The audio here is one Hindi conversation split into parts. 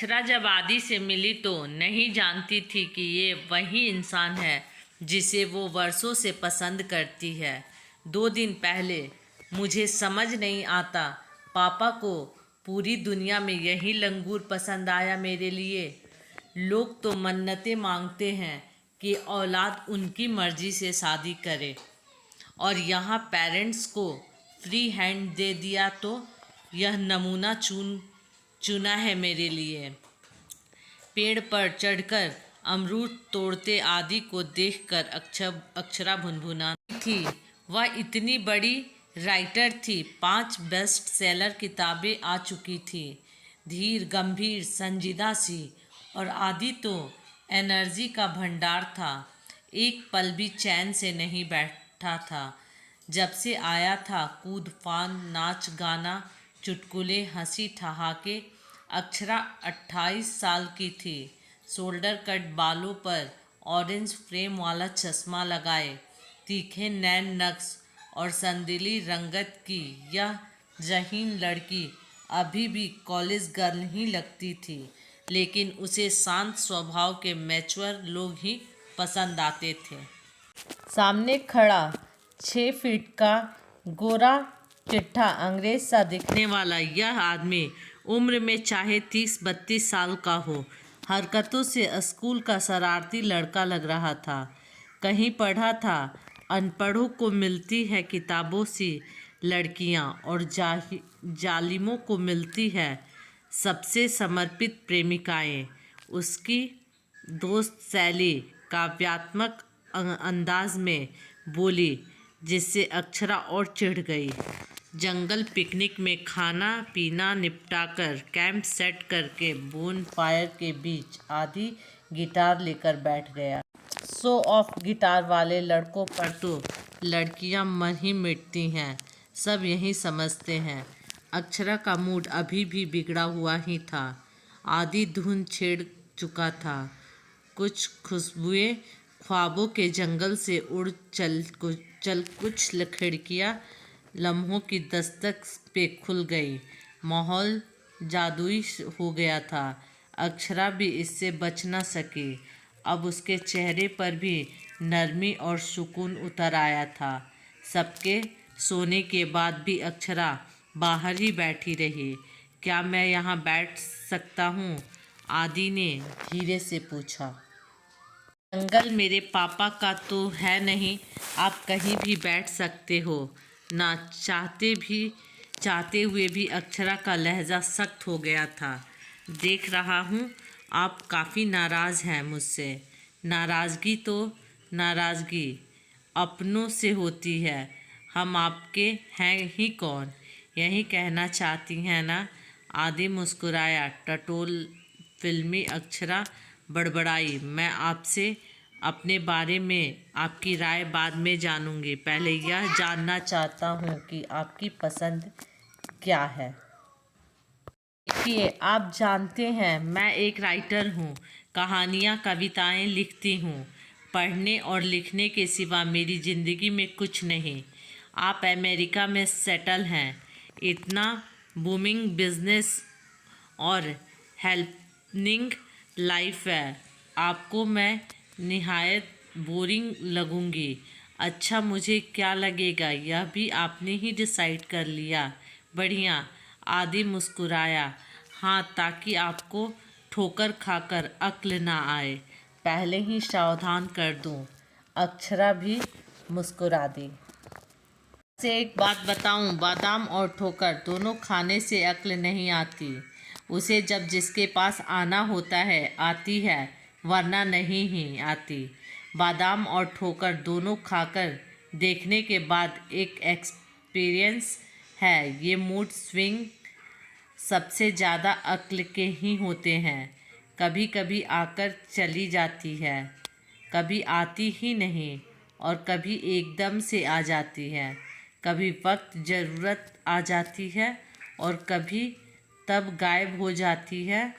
अक्षरा जब आदि से मिली तो नहीं जानती थी कि ये वही इंसान है जिसे वो वर्षों से पसंद करती है। 2 दिन पहले मुझे समझ नहीं आता, पापा को पूरी दुनिया में यही लंगूर पसंद आया मेरे लिए। लोग तो मन्नतें मांगते हैं कि औलाद उनकी मर्जी से शादी करे, और यहाँ पेरेंट्स को फ्री हैंड दे दिया तो यह नमूना चुना है मेरे लिए। पेड़ पर चढ़कर अमरूद तोड़ते आदि को देखकर अक्षरा भुनभुनाती थी। वह इतनी बड़ी राइटर थी, 5 बेस्ट सेलर किताबें आ चुकी थी, धीर गंभीर संजीदा सी। और आदि तो एनर्जी का भंडार था, एक पल भी चैन से नहीं बैठा था। जब से आया था, कूद फान, नाच गाना, चुटकुले, हंसी ठहाके। अक्षरा 28 साल की थी, शोल्डर कट बालों पर ऑरेंज फ्रेम वाला चश्मा लगाए, तीखे नैन नक्श और संदीली रंगत की यह जहीन लड़की अभी भी कॉलेज गर्ल ही लगती थी, लेकिन उसे शांत स्वभाव के मैच्योर लोग ही पसंद आते थे। सामने खड़ा 6 फीट का गोरा चिट्ठा अंग्रेज सा दिखने वाला यह आदमी उम्र में चाहे 30-32 साल का हो, हरकतों से स्कूल का शरारती लड़का लग रहा था। कहीं पढ़ा था, अनपढ़ों को मिलती है किताबों सी लड़कियां और जालिमों को मिलती है सबसे समर्पित प्रेमिकाएं। उसकी दोस्त सैली काव्यात्मक अंदाज में बोली, जिससे अक्षरा और चिढ़ गई। जंगल पिकनिक में खाना पीना निपटाकर कैंप सेट करके बोन फायर के बीच आदि गिटार लेकर बैठ गया। शो ऑफ गिटार वाले लड़कों पर तो लड़कियां मर ही मिटती हैं, सब यही समझते हैं। अक्षरा का मूड अभी भी बिगड़ा हुआ ही था। आदि धुन छेड़ चुका था, कुछ खुशबुएं ख्वाबों के जंगल से उड़ चल कुछ खिड़कियाँ लम्हों की दस्तक पे खुल गई। माहौल जादुई हो गया था। अक्षरा भी इससे बच न सकी। अब उसके चेहरे पर भी नरमी और सुकून उतर आया था। सबके सोने के बाद भी अक्षरा बाहर ही बैठी रही। क्या मैं यहाँ बैठ सकता हूँ? आदि ने धीरे से पूछा। जंगल मेरे पापा का तो है नहीं, आप कहीं भी बैठ सकते हो। ना चाहते हुए भी अक्षरा का लहजा सख्त हो गया था। देख रहा हूँ आप काफ़ी नाराज़ हैं मुझसे। नाराज़गी अपनों से होती है, हम आपके हैं ही कौन, यही कहना चाहती हैं ना? आदि मुस्कुराया। टटोल फिल्मी अक्षरा बड़बड़ाई, मैं आपसे अपने बारे में आपकी राय बाद में जानूंगी, पहले यह जानना चाहता हूँ कि आपकी पसंद क्या है। देखिए, आप जानते हैं मैं एक राइटर हूँ, कहानियाँ कविताएं लिखती हूँ। पढ़ने और लिखने के सिवा मेरी ज़िंदगी में कुछ नहीं। आप अमेरिका में सेटल हैं, इतना बूमिंग बिजनेस और हेल्पिंग लाइफ है, आपको मैं निहायत बोरिंग लगूंगी। अच्छा, मुझे क्या लगेगा यह भी आपने ही डिसाइड कर लिया। बढ़िया। आदि मुस्कुराया। हाँ, ताकि आपको ठोकर खाकर अक्ल ना आए, पहले ही सावधान कर दूं। अक्षरा भी मुस्कुरा दी। से एक बात बताऊं, बादाम और ठोकर दोनों खाने से अक्ल नहीं आती। उसे जब जिसके पास आना होता है आती है, वरना नहीं ही आती। बादाम और ठोकर दोनों खाकर देखने के बाद एक एक्सपीरियंस है, ये मूड स्विंग सबसे ज़्यादा अक्ल के ही होते हैं। कभी कभी आकर चली जाती है, कभी आती ही नहीं, और कभी एकदम से आ जाती है। कभी वक्त ज़रूरत आ जाती है और कभी तब गायब हो जाती है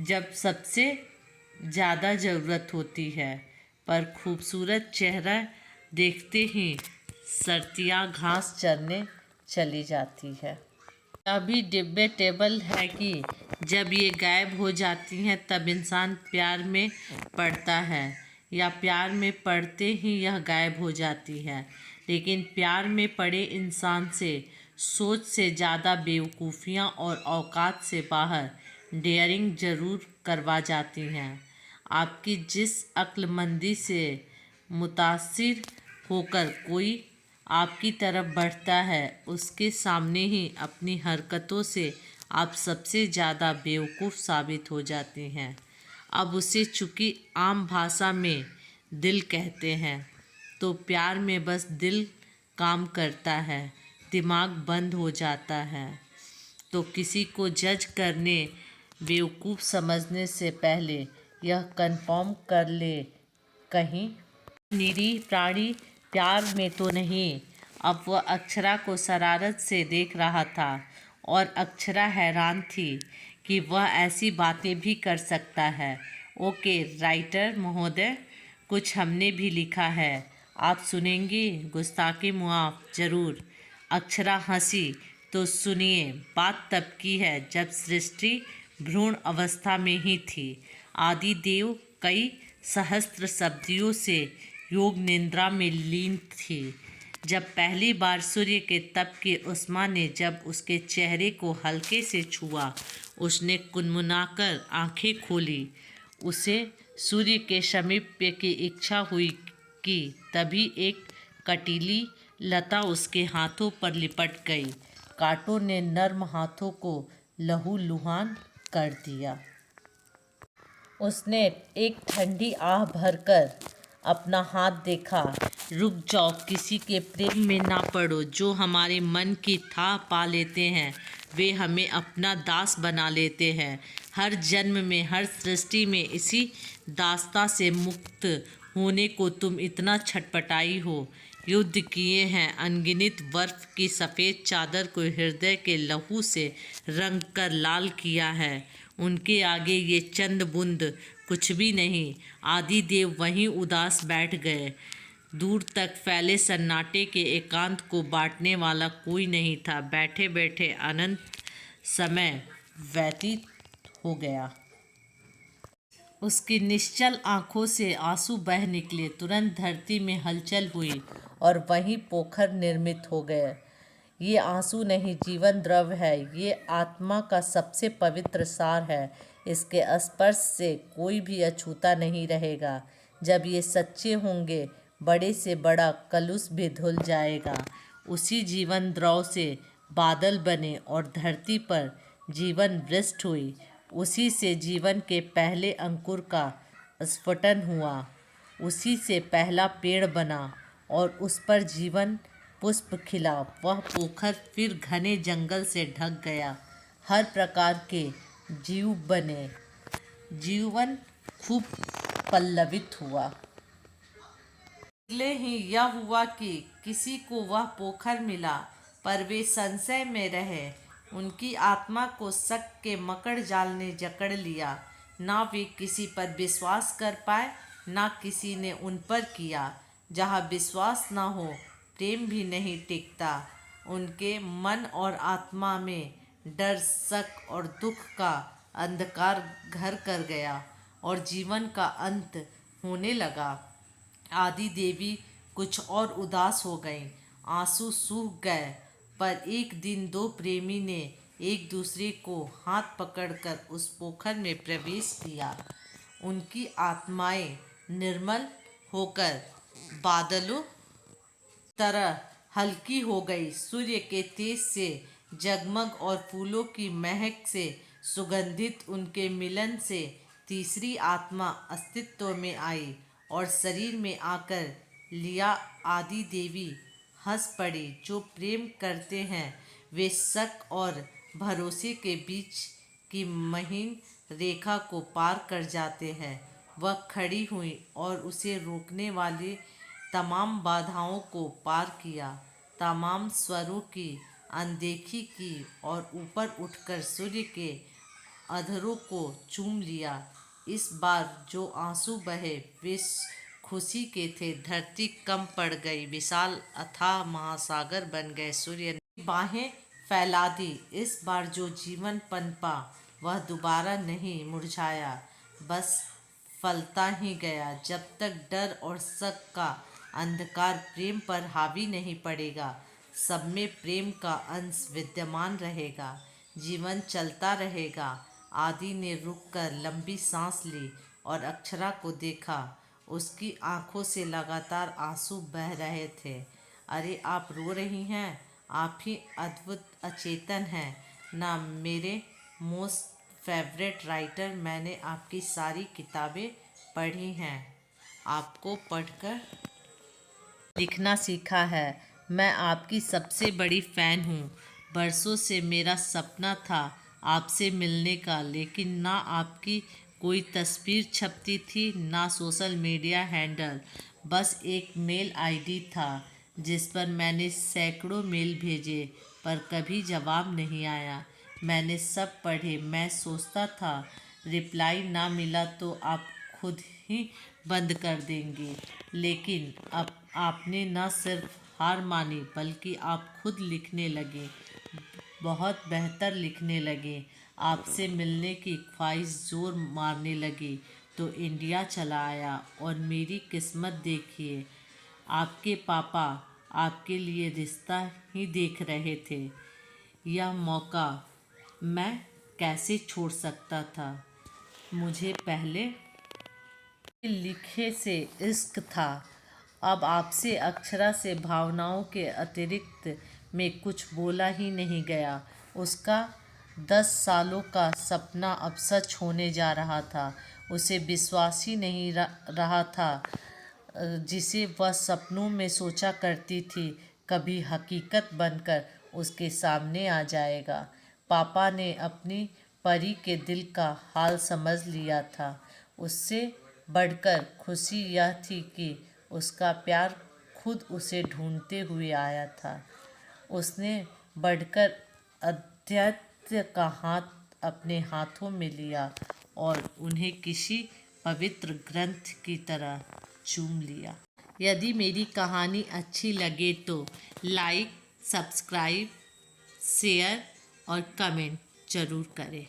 जब सबसे ज़्यादा ज़रूरत होती है। पर खूबसूरत चेहरा देखते ही सर्तियाँ घास चरने चली जाती है। अभी डिबेटेबल है कि जब ये गायब हो जाती हैं तब इंसान प्यार में पड़ता है, या प्यार में पड़ते ही यह गायब हो जाती है। लेकिन प्यार में पड़े इंसान से सोच से ज़्यादा बेवकूफ़ियाँ और औकात से बाहर डेयरिंग ज़रूर करवा जाती हैं। आपकी जिस अक्लमंदी से मुतासिर होकर कोई आपकी तरफ बढ़ता है, उसके सामने ही अपनी हरकतों से आप सबसे ज़्यादा बेवकूफ़ साबित हो जाती हैं। अब उसे चूँकि आम भाषा में दिल कहते हैं, तो प्यार में बस दिल काम करता है, दिमाग बंद हो जाता है। तो किसी को जज करने, बेवकूफ़ समझने से पहले यह कंफर्म कर ले, कहीं निरीह प्राणी प्यार में तो नहीं। अब वह अक्षरा को शरारत से देख रहा था और अक्षरा हैरान थी कि वह ऐसी बातें भी कर सकता है। ओके राइटर महोदय, कुछ हमने भी लिखा है, आप सुनेंगी? गुस्ताखी मुआफ़, ज़रूर। अक्षरा हंसी। तो सुनिए, बात तब की है जब सृष्टि भ्रूण अवस्था में ही थी। आदिदेव कई सहस्त्र शताब्दियों से योग निद्रा में लीन थी। जब पहली बार सूर्य के तप की उष्मा ने जब उसके चेहरे को हल्के से छुआ, उसने कुनमुनाकर आंखें खोली। उसे सूर्य के समीप्य की इच्छा हुई कि तभी एक कटीली लता उसके हाथों पर लिपट गई। कांटों ने नर्म हाथों को लहूलुहान कर दिया। उसने एक ठंडी आह भरकर अपना हाथ देखा। रुक जाओ, किसी के प्रेम में ना पड़ो। जो हमारे मन की था पा लेते हैं, वे हमें अपना दास बना लेते हैं। हर जन्म में, हर सृष्टि में इसी दासता से मुक्त होने को तुम इतना छटपटाई हो। युद्ध किए हैं, अनगिनत बर्फ की सफ़ेद चादर को हृदय के लहू से रंग कर लाल किया है। उनके आगे ये चंद बूंद कुछ भी नहीं। आदिदेव वहीं उदास बैठ गए। दूर तक फैले सन्नाटे के एकांत को बांटने वाला कोई नहीं था। बैठे बैठे अनंत समय व्यतीत हो गया। उसकी निश्चल आंखों से आंसू बह निकले। तुरंत धरती में हलचल हुई और वहीं पोखर निर्मित हो गए। ये आंसू नहीं, जीवन द्रव है। ये आत्मा का सबसे पवित्र सार है। इसके स्पर्श से कोई भी अछूता नहीं रहेगा। जब ये सच्चे होंगे, बड़े से बड़ा कलुष भी धुल जाएगा। उसी जीवन द्रव से बादल बने और धरती पर जीवन वृष्टि हुई। उसी से जीवन के पहले अंकुर का स्फुटन हुआ। उसी से पहला पेड़ बना और उस पर जीवन पुष्प खिला। वह पोखर फिर घने जंगल से ढक गया। हर प्रकार के जीव बने। जीवन खूब पल्लवित हुआ। इसलिए ही यह हुआ कि किसी को वह पोखर मिला, पर वे संशय में रहे। उनकी आत्मा को शक के मकड़ जाल ने जकड़ लिया। ना वे किसी पर विश्वास कर पाए, ना किसी ने उन पर किया। जहाँ विश्वास ना हो, प्रेम भी नहीं टिकता। उनके मन और आत्मा में डर, शक और दुख का अंधकार घर कर गया और जीवन का अंत होने लगा। आदि देवी कुछ और उदास हो गईं। आंसू सूख गए। पर एक दिन दो प्रेमी ने एक दूसरे को हाथ पकड़कर उस पोखर में प्रवेश किया। उनकी आत्माएं निर्मल होकर बादलों तरह हल्की हो गई। सूर्य के तेज से जगमग और फूलों की महक से सुगंधित उनके मिलन से तीसरी आत्मा अस्तित्व में आई और शरीर में आकर लिया। आदि देवी हंस पड़ी। जो प्रेम करते हैं वे शक और भरोसे के बीच की महीन रेखा को पार कर जाते हैं। वह खड़ी हुई और उसे रोकने वाली तमाम बाधाओं को पार किया, तमाम स्वरों की अनदेखी की और ऊपर उठकर सूर्य के अधरों को चूम लिया। इस बार जो आंसू बहे वे खुशी के थे। धरती कम पड़ गई। विशाल अथाह महासागर बन गए। सूर्य ने बाहें फैला दी। इस बार जो जीवन पनपा वह दोबारा नहीं मुरझाया, बस फलता ही गया। जब तक डर और शक का अंधकार प्रेम पर हावी नहीं पड़ेगा, सब में प्रेम का अंश विद्यमान रहेगा, जीवन चलता रहेगा। आदि ने रुककर लंबी सांस ली और अक्षरा को देखा। उसकी आंखों से लगातार आंसू बह रहे थे। अरे आप रो रही हैं? आप ही अद्भुत अचेतन हैं ना मेरे मोस्ट फेवरेट राइटर। मैंने आपकी सारी किताबें पढ़ी हैं, आपको पढ़कर लिखना सीखा है। मैं आपकी सबसे बड़ी फ़ैन हूँ। बरसों से मेरा सपना था आपसे मिलने का, लेकिन ना आपकी कोई तस्वीर छपती थी, ना सोशल मीडिया हैंडल। बस एक मेल आईडी था जिस पर मैंने सैकड़ों मेल भेजे, पर कभी जवाब नहीं आया। मैंने सब पढ़े। मैं सोचता था रिप्लाई ना मिला तो आप खुद ही बंद कर देंगे, लेकिन अब आपने न सिर्फ हार मानी बल्कि आप खुद लिखने लगे, बहुत बेहतर लिखने लगे। आपसे मिलने की ख्वाहिश जोर मारने लगी तो इंडिया चला आया। और मेरी किस्मत देखिए, आपके पापा आपके लिए रिश्ता ही देख रहे थे। यह मौका मैं कैसे छोड़ सकता था? मुझे पहले लिखे से इश्क था, अब आपसे अक्षरा से भावनाओं के अतिरिक्त में कुछ बोला ही नहीं गया। उसका 10 सालों का सपना अब सच होने जा रहा था। उसे विश्वास ही नहीं रहा था जिसे वह सपनों में सोचा करती थी कभी हकीकत बनकर उसके सामने आ जाएगा। पापा ने अपनी परी के दिल का हाल समझ लिया था। उससे बढ़कर खुशी यह थी कि उसका प्यार खुद उसे ढूंढते हुए आया था। उसने बढ़कर अध्यात्म का हाथ अपने हाथों में लिया और उन्हें किसी पवित्र ग्रंथ की तरह चूम लिया। यदि मेरी कहानी अच्छी लगे तो लाइक, सब्सक्राइब, शेयर और कमेंट ज़रूर करें।